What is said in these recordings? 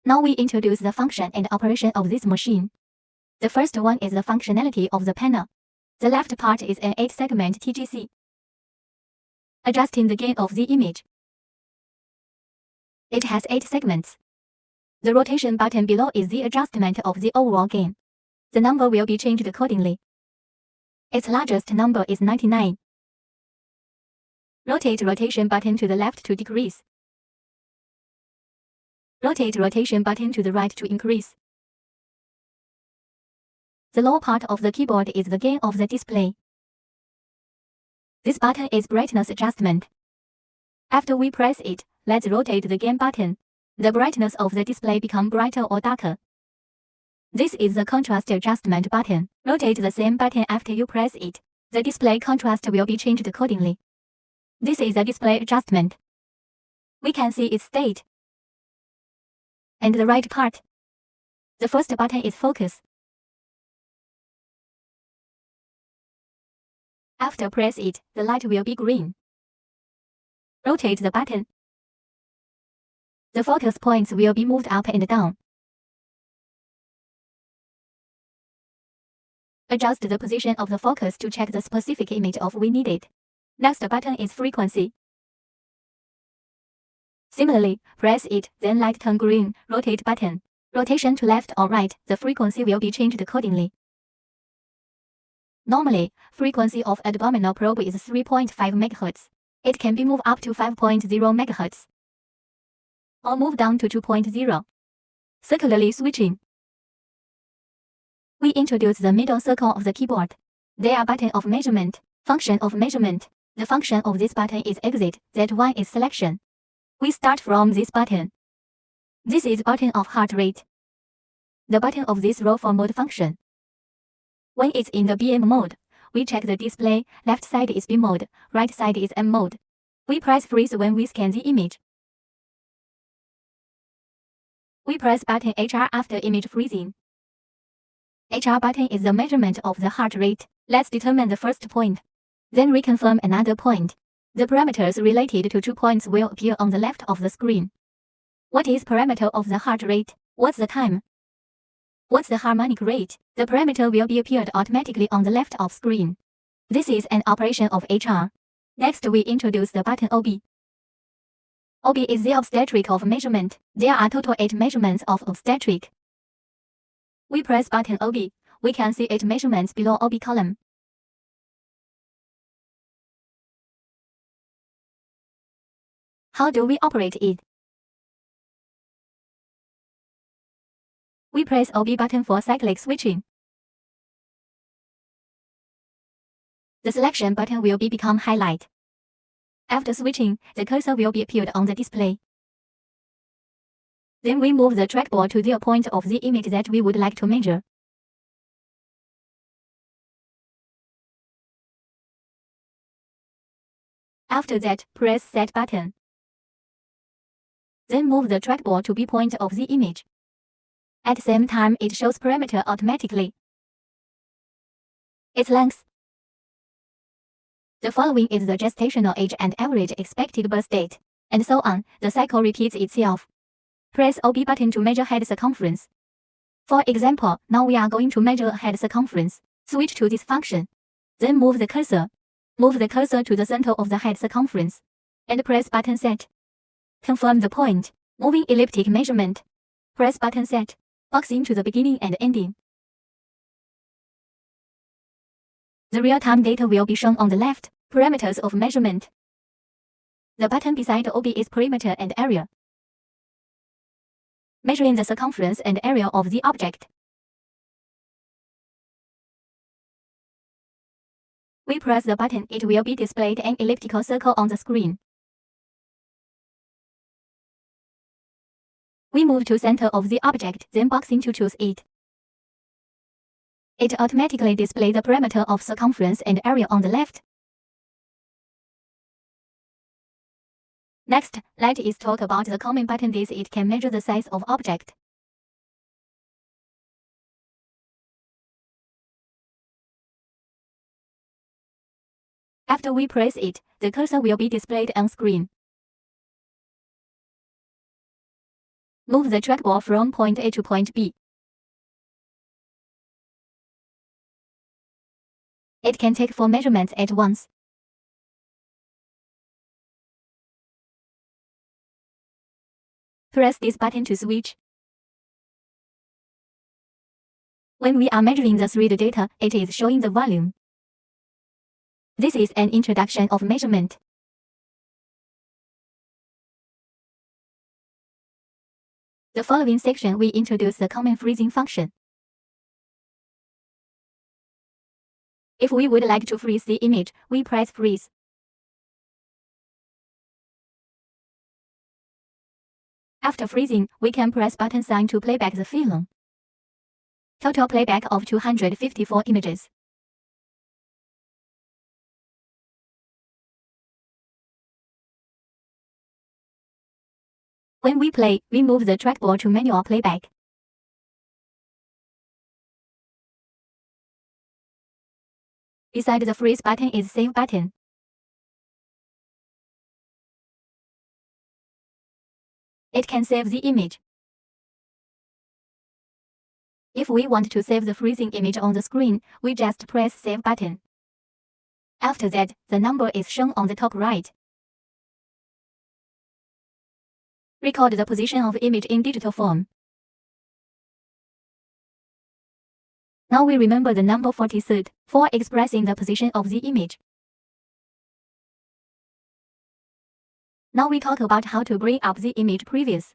Now we introduce the function and operation of this machine. The first one is the functionality of the panel. The left part is an 8-segment TGC, adjusting the gain of the image. It has 8 segments. The rotation button below is the adjustment of the overall gain. The number will be changed accordingly. Its largest number is 99. Rotate rotation button to the left to decrease. Rotate rotation button to the right to increase. The lower part of the keyboard is the gain of the display. This button is brightness adjustment. After we press it, let's rotate the gain button. The brightness of the display become brighter or darker. This is the contrast adjustment button. Rotate the same button after you press it. The display contrast will be changed accordingly. This is the display adjustment. We can see its state. And the right part. The first button is focus. After press it, the light will be green. Rotate the button. The focus points will be moved up and down. Adjust the position of the focus to check the specific image of we need it. Next button is frequency. Similarly, press it, then light turn green, rotate button. Rotation to left or right, the frequency will be changed accordingly. Normally, frequency of abdominal probe is 3.5 MHz. It can be moved up to 5.0 MHz. Or move down to 2.0. Circularly switching. We introduce the middle circle of the keyboard. They are button of measurement, function of measurement. The function of this button is exit, that one is selection. We start from this button. This is button of heart rate. The button of this row for mode function. When it's in the BM mode, we check the display, left side is B mode, right side is M mode. We press freeze when we scan the image. We press button HR after image freezing. HR button is the measurement of the heart rate. Let's determine the first point. Then reconfirm another point. The parameters related to 2 points will appear on the left of the screen. What is parameter of the heart rate? What's the time? What's the harmonic rate? The parameter will be appeared automatically on the left of screen. This is an operation of HR. Next we introduce the button OB. OB is the obstetric of measurement. There are total 8 measurements of obstetric. We press button OB. We can see 8 measurements below OB column. How do we operate it? We press OB button for cyclic switching. The selection button will become highlight. After switching, the cursor will be appeared on the display. Then we move the trackball to the point of the image that we would like to measure. After that, press Set button. Then move the trackball to B point of the image. At the same time, it shows parameter automatically. Its length. The following is the gestational age and average expected birth date, and so on. The cycle repeats itself. Press OB button to measure head circumference. For example, now we are going to measure head circumference. Switch to this function. Then move the cursor. Move the cursor to the center of the head circumference. And press button Set. Confirm the point. Moving elliptic measurement. Press button Set. Boxing to the beginning and ending. The real-time data will be shown on the left. Parameters of measurement. The button beside OB is perimeter and area. Measuring the circumference and area of the object. We press the button, it will be displayed an elliptical circle on the screen. We move to center of the object, then boxing to choose it. It automatically displays the parameter of circumference and area on the left. Next, let us talk about the common button. This it can measure the size of object. After we press it, the cursor will be displayed on screen. Move the trackball from point A to point B. It can take 4 measurements at once. Press this button to switch. When we are measuring the 3D data, it is showing the volume. This is an introduction of measurement. The following section we introduce the common freezing function. If we would like to freeze the image, we press freeze. After freezing, we can press button sign to playback the film. Total playback of 254 images. When we play, we move the trackball to manual playback. Beside the freeze button is save button. It can save the image. If we want to save the freezing image on the screen, we just press save button. After that, the number is shown on the top right. Record the position of image in digital form. Now we remember the number 43 for expressing the position of the image. Now we talk about how to bring up the image previous.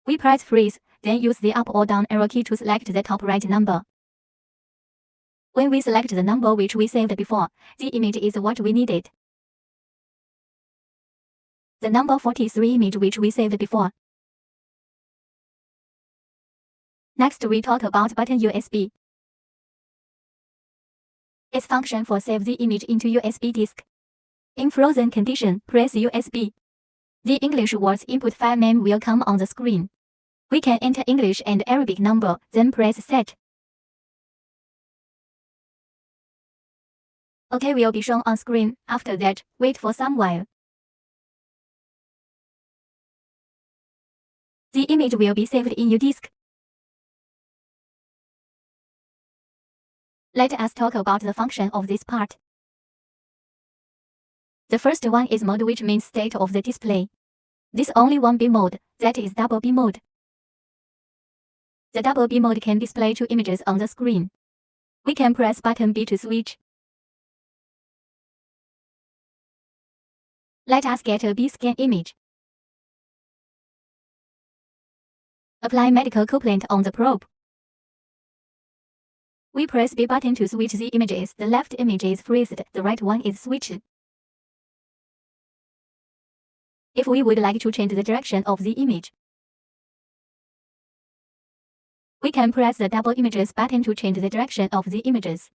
We press freeze, then use the up or down arrow key to select the top right number. When we select the number which we saved before, the image is what we needed. The number 43 image which we saved before. Next we talk about button USB. Its function for save the image into USB disk. In frozen condition, press USB. The English words input file name will come on the screen. We can enter English and Arabic number, then press set. OK will be shown on screen. After that, wait for some while. The image will be saved in your disk. Let us talk about the function of this part. The first one is mode, which means state of the display. This only one B mode, that is double B mode. The double B mode can display 2 images on the screen. We can press button B to switch. Let us get a B scan image. Apply medical coolant on the probe. We press B button to switch the images. The left image is freezed, the right one is switched. If we would like to change the direction of the image, we can press the double images button to change the direction of the images.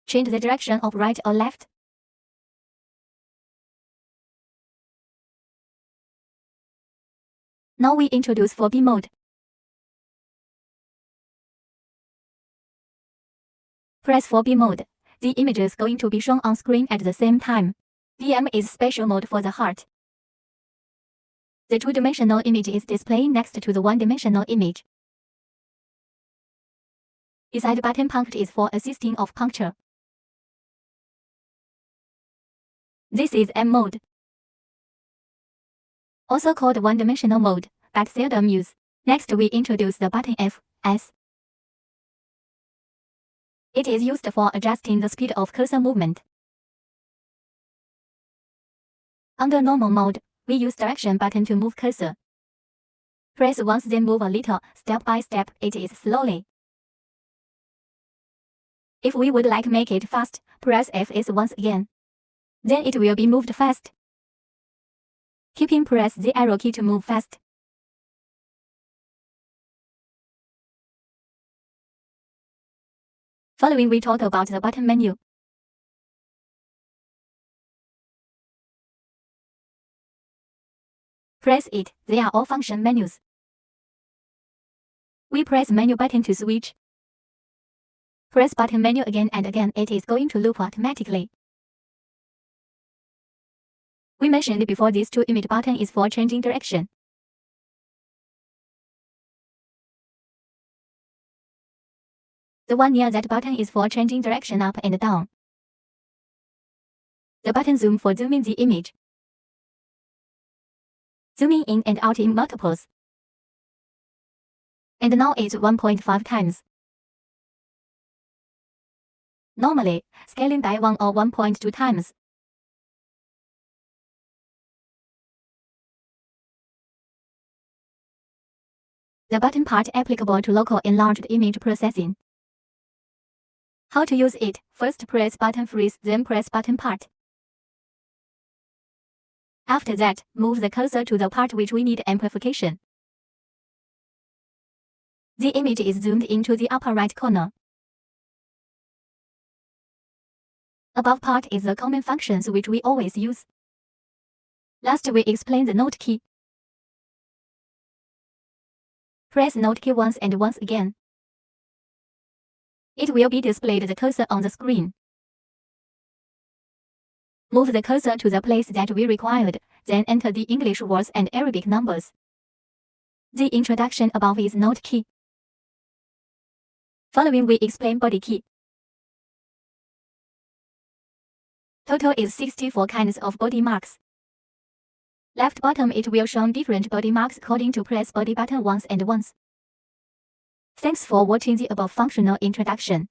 Change the direction of right or left. Now we introduce 4B mode. Press 4B mode. The image is going to be shown on screen at the same time. BM is special mode for the heart. The 2-dimensional image is displayed next to the 1-dimensional image. Beside button punct is for assisting of puncture. This is M mode, also called 1-dimensional mode, but seldom used. Next we introduce the button F, S. It is used for adjusting the speed of cursor movement. Under normal mode, we use direction button to move cursor. Press once then move a little, step by step, it is slowly. If we would like make it fast, press Fs once again. Then it will be moved fast. Keeping press the arrow key to move fast. Following we talk about the button menu. Press it, they are all function menus. We press menu button to switch. Press button menu again and again, it is going to loop automatically. We mentioned before this to emit button is for changing direction. The one near that button is for changing direction up and down. The button zoom for zooming the image. Zooming in and out in multiples. And now it's 1.5 times. Normally, scaling by 1 or 1.2 times. The button part applicable to local enlarged image processing. How to use it? First press button freeze, then press button part. After that, move the cursor to the part which we need amplification. The image is zoomed into the upper right corner. Above part is the common functions which we always use. Last we explain the note key. Press note key once and once again. It will be displayed the cursor on the screen. Move the cursor to the place that we required, then enter the English words and Arabic numbers. The introduction above is note key. Following we explain body key. Total is 64 kinds of body marks. Left bottom it will show different body marks according to press body button once and once. Thanks for watching the above functional introduction.